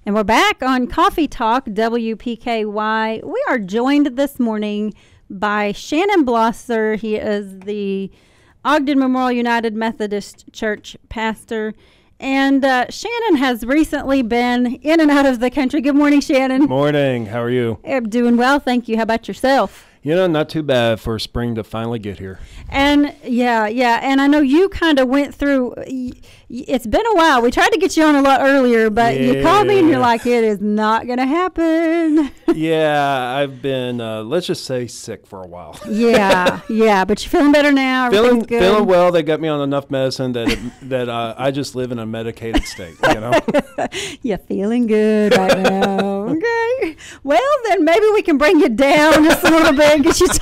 And we're back on Coffee Talk, WPKY. We are joined this morning by Shannon Blosser. He is the Ogden Memorial United Methodist Church pastor. And Shannon has recently been in and out of the country. Good morning, Shannon. Morning. How are you? I'm doing well, thank you. How about yourself? You know, not too bad for spring to finally get here. And yeah. And I know you kind of went through, it's been a while. We tried to get you on a lot earlier, but you called me and you're like, it is not going to happen. Yeah, I've been, let's just say, sick for a while. Yeah, but you're feeling better now. Feeling well. They got me on enough medicine that I just live in a medicated state, you know. You're feeling good right now. Okay. Well, then maybe we can bring you down just a little bit and get you to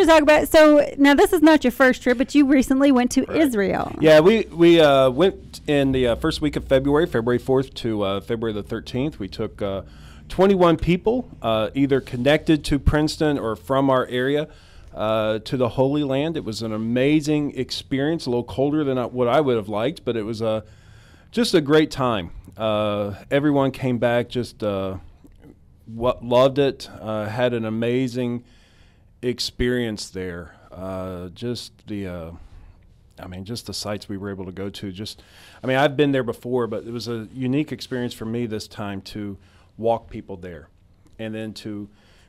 talk about. So now this is not your first trip, but you recently went to Israel. Yeah, we went in the first week of February 4th to February the 13th. We took 21 people, either connected to Princeton or from our area, to the Holy Land. It was an amazing experience, a little colder than what I would have liked, but it was just a great time. Everyone came back, just loved it, had an amazing experience there. Just the sites we were able to go to. I've been there before, but it was a unique experience for me this time to walk people there, and then to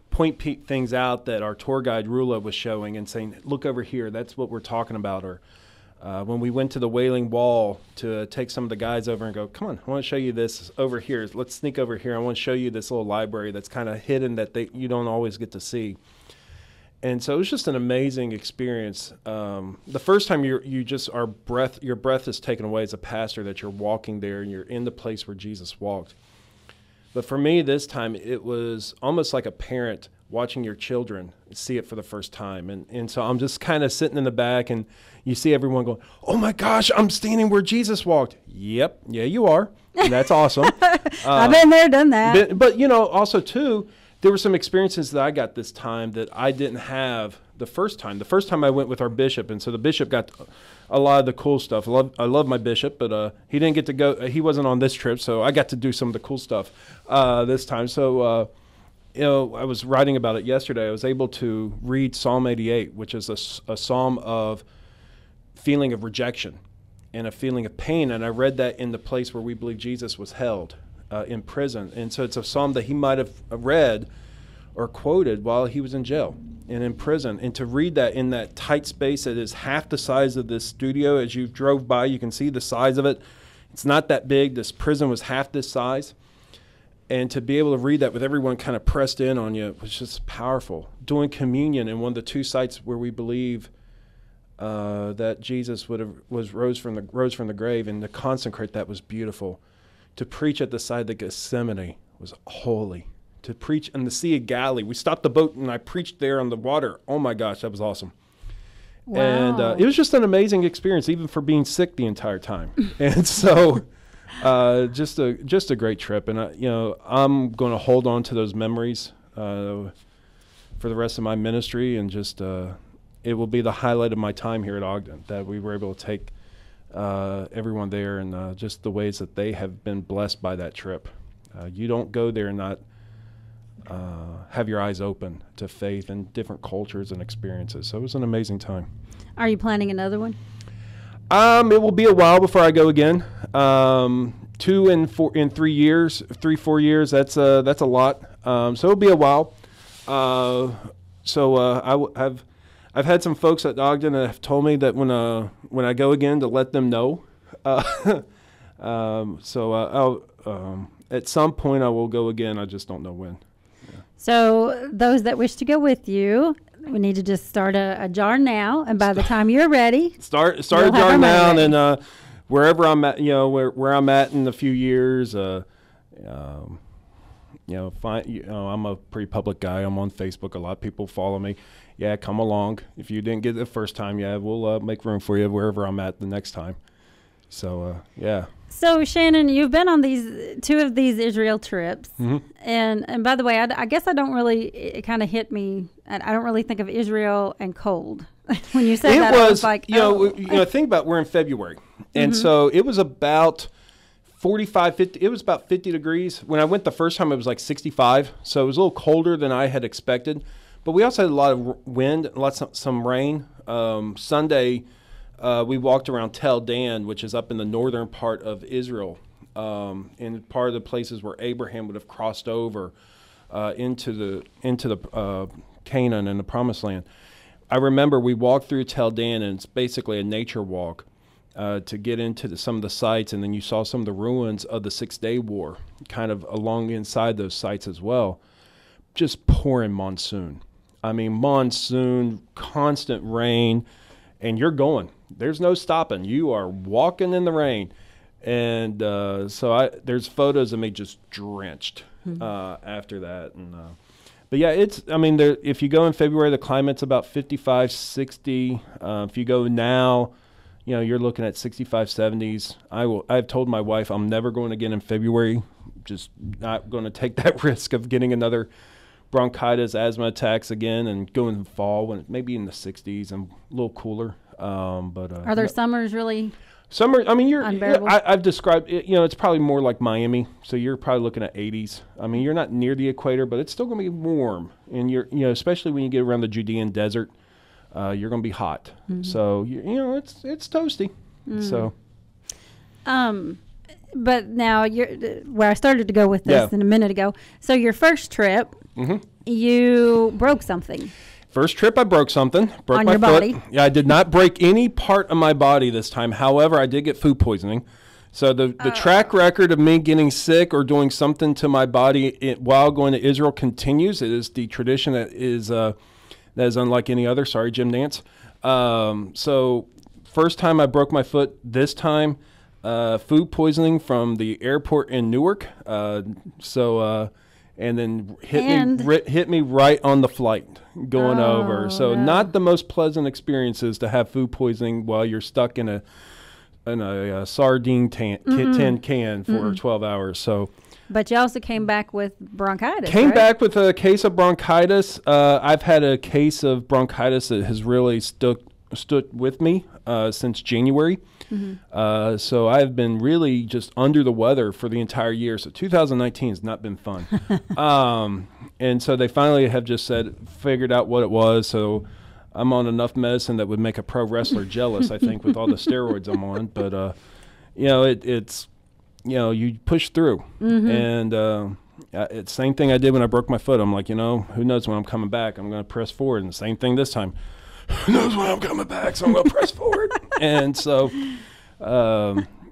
point things out that our tour guide Rula was showing and saying, look over here, that's what we're talking about. Or when we went to the Wailing Wall to take some of the guys over and go, come on, I want to show you this over here. Let's sneak over here. I want to show you this little library that's kind of hidden that you don't always get to see. And so it was just an amazing experience. The first time your breath is taken away as a pastor, that you're walking there and you're in the place where Jesus walked. But for me this time, it was almost like a parent watching your children see it for the first time. And so I'm just kind of sitting in the back, and you see everyone going, oh my gosh, I'm standing where Jesus walked. Yep, yeah, you are. And that's awesome. I've been there, done that. But also too, there were some experiences that I got this time that I didn't have the first time. The first time I went with our bishop, and so the bishop got a lot of the cool stuff. I love my bishop, but he didn't get to go. He wasn't on this trip, so I got to do some of the cool stuff this time. So, I was writing about it yesterday. I was able to read Psalm 88, which is a psalm of feeling of rejection and a feeling of pain, and I read that in the place where we believe Jesus was held in prison. And so it's a psalm that he might have read or quoted while he was in jail and in prison. And to read that in that tight space that is half the size of this studio, as you drove by, you can see the size of it. It's not that big. This prison was half this size. And to be able to read that with everyone kind of pressed in on you was just powerful. Doing communion in one of the two sites where we believe that Jesus rose from the grave, and to consecrate that was beautiful. To preach at the side of the Gethsemane was holy. To preach in the Sea of Galilee, we stopped the boat and I preached there on the water. Oh my gosh, that was awesome. Wow. And it was just an amazing experience, even for being sick the entire time. And so, just a great trip. And I'm going to hold on to those memories for the rest of my ministry, and just it will be the highlight of my time here at Ogden, that we were able to take everyone there, and just the ways that they have been blessed by that trip. You don't go there and not have your eyes open to faith and different cultures and experiences. So it was an amazing time. Are you planning another one? It will be a while before I go again. 2 and 4 in 3 years, 4 years. That's a lot. So it'll be a while. I've had some folks at Ogden that have told me that when I go again, to let them know. At some point I will go again. I just don't know when. Yeah. So those that wish to go with you, we need to just start a jar now, and by the time you're ready, start a jar now, and then wherever I'm at, where I'm at in a few years, I'm a pretty public guy. I'm on Facebook. A lot of people follow me. Yeah, come along. If you didn't get it the first time, we'll make room for you wherever I'm at the next time. So, yeah. So, Shannon, you've been on two of these Israel trips. Mm-hmm. And by the way, I guess it kind of hit me. I don't really think of Israel and cold. When you said that, I was like, think about, we're in February. And so it was about 45, 50. It was about 50 degrees. When I went the first time, it was like 65. So it was a little colder than I had expected. But we also had a lot of wind, some rain. Sunday, we walked around Tel Dan, which is up in the northern part of Israel, and part of the places where Abraham would have crossed over into the Canaan and the Promised Land. I remember we walked through Tel Dan, and it's basically a nature walk to get into some of the sites, and then you saw some of the ruins of the 6-Day War kind of along inside those sites as well. Just pouring monsoon. I mean, monsoon, constant rain, and you're going. There's no stopping. You are walking in the rain. And there's photos of me just drenched after that. But yeah, if you go in February, the climate's about 55, 60. If you go now, you're looking at 65, 70s. I've told my wife I'm never going again in February. Just not going to take that risk of getting another bronchitis, asthma attacks again, and go in the fall when it maybe in the 60s and a little cooler. Are there summers really? Summer, I mean, unbearable? I've described it, it's probably more like Miami. So you're probably looking at 80s. I mean, you're not near the equator, but it's still going to be warm. And especially when you get around the Judean desert, you're going to be hot. Mm-hmm. So, it's toasty. Mm-hmm. So. But now where I started to go with this in a minute ago. So your first trip, you broke something. First trip, I broke something. Broke on my your foot. body. Yeah, I did not break any part of my body this time. However, I did get food poisoning. So the track record of me getting sick or doing something to my body while going to Israel continues. It is the tradition that is unlike any other. Sorry, Jim Nance. So first time I broke my foot. This time, food poisoning from the airport in Newark. And then hit me right on the flight going over. So not the most pleasant experiences to have food poisoning while you're stuck in a sardine tin can for 12 hours. So, but you also came back with bronchitis. Back with a case of bronchitis. I've had a case of bronchitis that has really stood with me since January. Mm-hmm. So I've been really just under the weather for the entire year. So 2019 has not been fun. And so they finally have just figured out what it was. So I'm on enough medicine that would make a pro wrestler jealous, I think, with all the steroids I'm on. But, it's you push through. Mm-hmm. And it's the same thing I did when I broke my foot. I'm like, who knows when I'm coming back? I'm going to press forward. And the same thing this time. Who knows when I'm coming back, so I'm going to press forward. And so,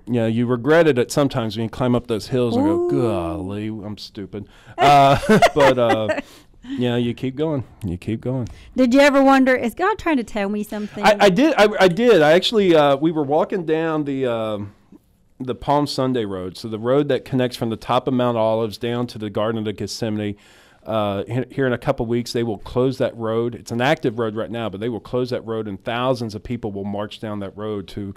you regret it sometimes when you climb up those hills and go, golly, I'm stupid. But, you keep going. You keep going. Did you ever wonder, is God trying to tell me something? I did. I did. I actually, we were walking down the Palm Sunday road, so the road that connects from the top of Mount Olives down to the Garden of Gethsemane. Here in a couple of weeks, they will close that road. It's an active road right now, but they will close that road, and thousands of people will march down that road to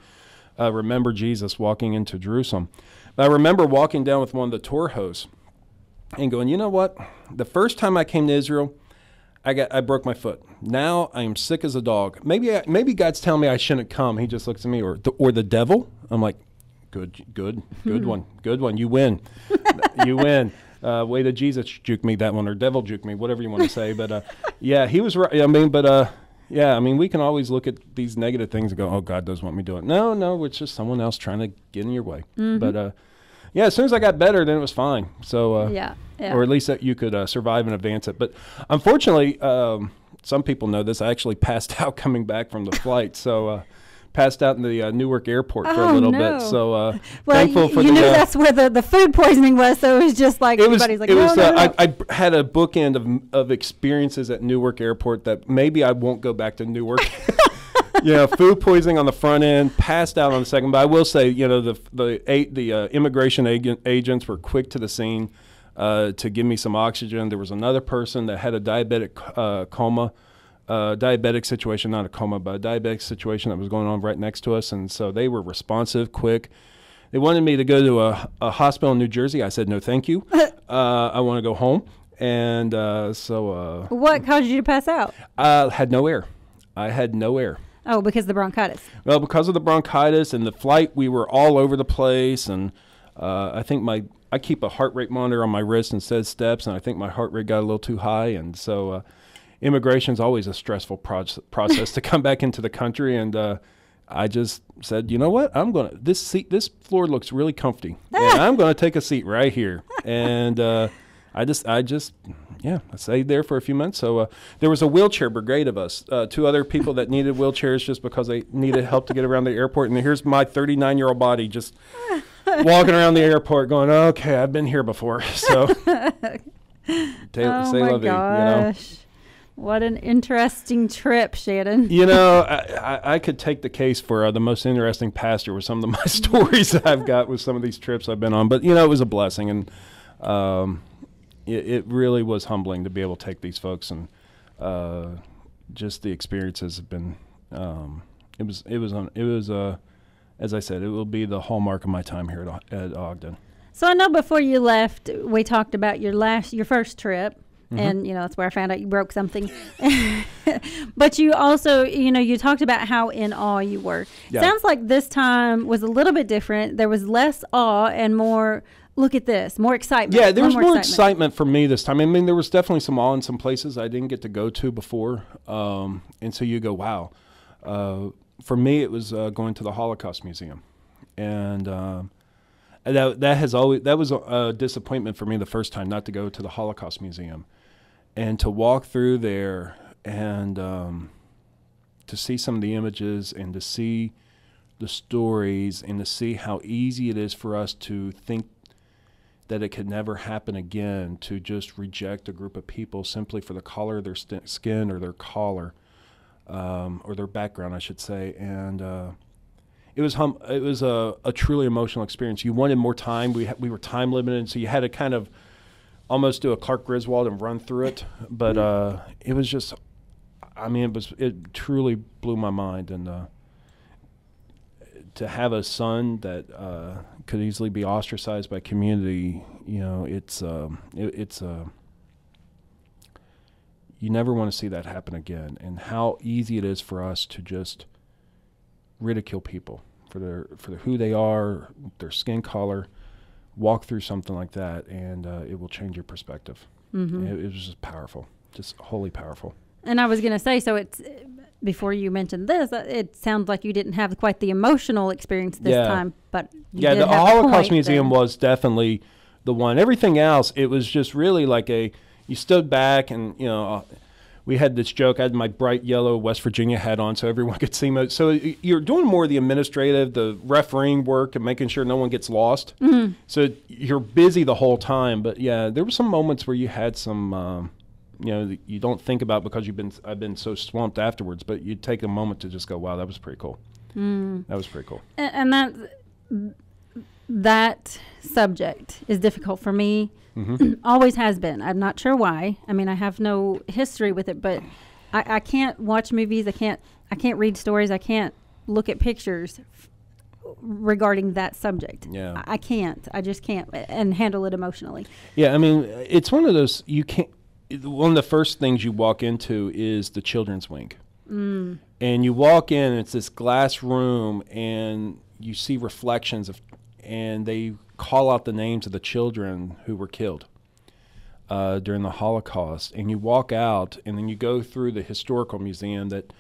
remember Jesus walking into Jerusalem. But I remember walking down with one of the tour hosts and going, you know what? The first time I came to Israel, I broke my foot. Now I am sick as a dog. Maybe God's telling me I shouldn't come. He just looks at me, or the devil. I'm like, good one. You win. You win. Way to Jesus juke me that one, or devil juke me, whatever you want to say. But he was right. I mean, we can always look at these negative things and go, oh, God does want me to do it. No, it's just someone else trying to get in your way. Mm-hmm. But as soon as I got better, then it was fine. So or at least that you could survive and advance it. But unfortunately, some people know this. I actually passed out coming back from the flight. So. Passed out in the Newark airport for a little bit. So thankful for that's where the food poisoning was. So it was just like everybody's like, no. I had a bookend of experiences at Newark Airport that maybe I won't go back to Newark. Food poisoning on the front end, passed out on the second. But I will say, the immigration agents were quick to the scene to give me some oxygen. There was another person that had a diabetic coma. Diabetic situation, not a coma, but a diabetic situation that was going on right next to us. And so they were responsive, quick. They wanted me to go to a hospital in New Jersey. I said, no, thank you. I want to go home. And what caused you to pass out? I had no air. Oh, because of the bronchitis. Well, because of the bronchitis and the flight, we were all over the place. And I think I keep a heart rate monitor on my wrist instead of steps, and I think my heart rate got a little too high, and so immigration is always a stressful process to come back into the country, and I just said, you know what, this floor looks really comfy, and I'm gonna take a seat right here, and I stayed there for a few months. So there was a wheelchair brigade of us, 2 other people that needed wheelchairs just because they needed help to get around the airport, and here's my 39-year-old body just walking around the airport going, okay, I've been here before. So oh my gosh. What an interesting trip, Shannon. You know, I could take the case for the most interesting pastor with some of my stories that I've got with some of these trips I've been on. But, you know, it was a blessing. And it really was humbling to be able to take these folks. And just the experiences have been, as I said, it will be the hallmark of my time here at Ogden. So I know before you left, we talked about your first trip. Mm-hmm. And, you know, that's where I found out you broke something. But you also, you know, you talked about how in awe you were. Yeah. Sounds like this time was a little bit different. There was less awe and more, look at this, more excitement. Yeah, there was more excitement for me this time. I mean, there was definitely some awe in some places I didn't get to go to before. And so you go, wow. For me, it was going to the Holocaust Museum. And that was a disappointment for me the first time not to go to the Holocaust Museum. And to walk through there and to see some of the images and to see the stories and to see how easy it is for us to think that it could never happen again, to just reject a group of people simply for the color of their skin or their collar or their background, I should say. And it was a truly emotional experience. You wanted more time. We were time limited, so you had to kind of almost do a Clark Griswold and run through it. But it was just, I mean, it truly blew my mind. And to have a son that could easily be ostracized by community, you know, it's you never want to see that happen again. And how easy it is for us to just ridicule people for who they are, their skin color. Walk through something like that, and it will change your perspective. Mm-hmm. It was just powerful, just wholly powerful. And I was going to say, so it's before you mentioned this, it sounds like you didn't have quite the emotional experience this time, but you did the have Holocaust Museum was definitely the one. Everything else, it was just really like you stood back and, you know, we had this joke. I had my bright yellow West Virginia hat on so everyone could see me. So you're doing more of the administrative, the refereeing work and making sure no one gets lost. Mm-hmm. So you're busy the whole time. But, yeah, there were some moments where you had some, you know, you don't think about because I've been so swamped afterwards. But you take a moment to just go, wow, that was pretty cool. Mm. That was pretty cool. And that subject is difficult for me. Mm-hmm. Always has been. I'm not sure why. I mean, I have no history with it, but I can't watch movies. I can't read stories. I can't look at pictures regarding that subject. Yeah, I can't. I just can't and handle it emotionally. Yeah, I mean, it's one of those you can't. One of the first things you walk into is the children's wing, and you walk in. And it's this glass room, and you see reflections and they call out the names of the children who were killed during the Holocaust. And you walk out, and then you go through the historical museum that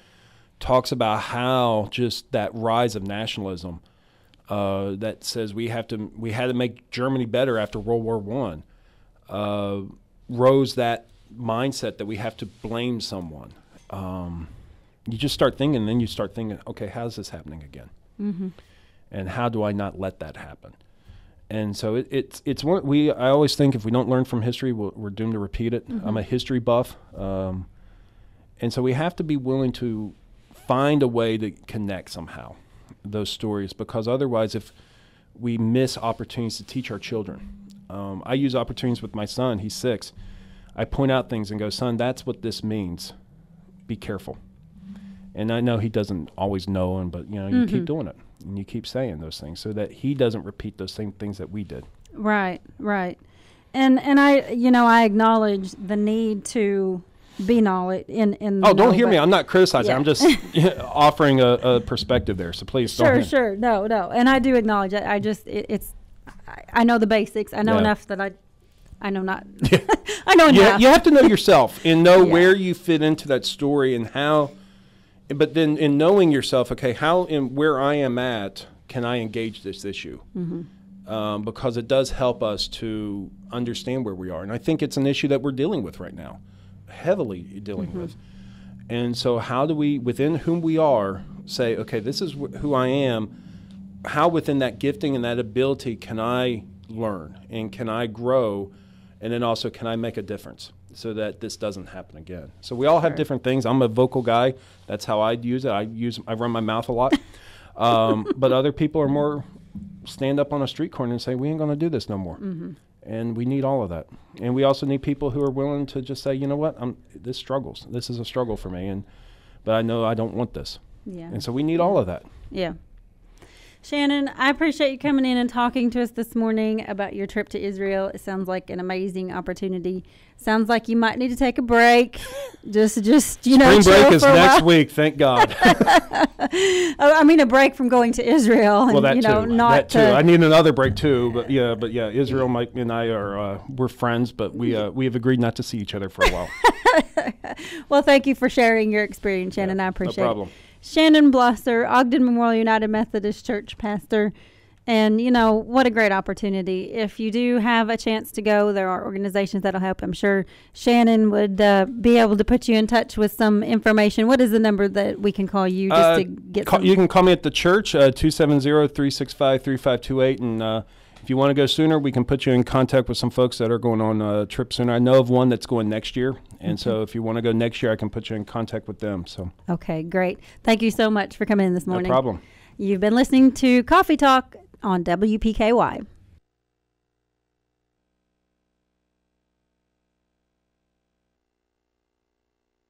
talks about how just that rise of nationalism that says we had to make Germany better after World War I, rose that mindset that we have to blame someone. You just start thinking, and then you start thinking, okay, how's this happening again? Mm-hmm. And how do I not let that happen? And so it's one I always think if we don't learn from history, we're doomed to repeat it. Mm-hmm. I'm a history buff, and so we have to be willing to find a way to connect somehow those stories, because otherwise, if we miss opportunities to teach our children, I use opportunities with my son. He's 6. I point out things and go, son, that's what this means. Be careful. And I know he doesn't always know, but you know, you keep doing it. And you keep saying those things so that he doesn't repeat those same things that we did. Right. And I acknowledge the need to be knowledge in Oh, don't hear me. I'm not criticizing. Yeah. I'm just offering a perspective there. So please don't. Sure. No. And I do acknowledge it. I know the basics. I know Yeah. enough that I know not. I know enough. You have to know yourself and know Yeah. where you fit into that story and how. But then in knowing yourself, okay, how and where I am at, can I engage this issue? Because it does help us to understand where we are. And I think it's an issue that we're dealing with right now, heavily dealing with. And so how do we, within whom we are, say, okay, this is who I am. How within that gifting and that ability can I learn and can I grow? And then also, can I make a difference so that this doesn't happen again? So we all have different things. I'm a vocal guy. That's how I use it. I run my mouth a lot. But other people are more stand up on a street corner and say, we ain't going to do this no more. And we need all of that. And we also need people who are willing to just say, you know what, this struggles. This is a struggle for me. But I know I don't want this. Yeah. And so we need all of that. Yeah. Shannon, I appreciate you coming in and talking to us this morning about your trip to Israel. It sounds like an amazing opportunity. Sounds like you might need to take a break. just Spring break is next week, thank God. I mean a break from going to Israel. And, Well, that too. not That too. I need another break too. But yeah, Israel, Mike and I are we're friends, but we have agreed not to see each other for a while. Well, thank you for sharing your experience, Shannon. I appreciate no problem. it. Shannon Blosser, Ogden Memorial United Methodist Church pastor. And, what a great opportunity. If you do have a chance to go, there are organizations that'll help. I'm sure Shannon would be able to put you in touch with some information. What is the number that we can call you just to get some? You can call me at the church, 270-365-3528. And if you want to go sooner, we can put you in contact with some folks that are going on a trip sooner. I know of one that's going next year. And so if you want to go next year, I can put you in contact with them. So Okay, great. Thank you so much for coming in this morning. No problem. You've been listening to Coffee Talk on WPKY.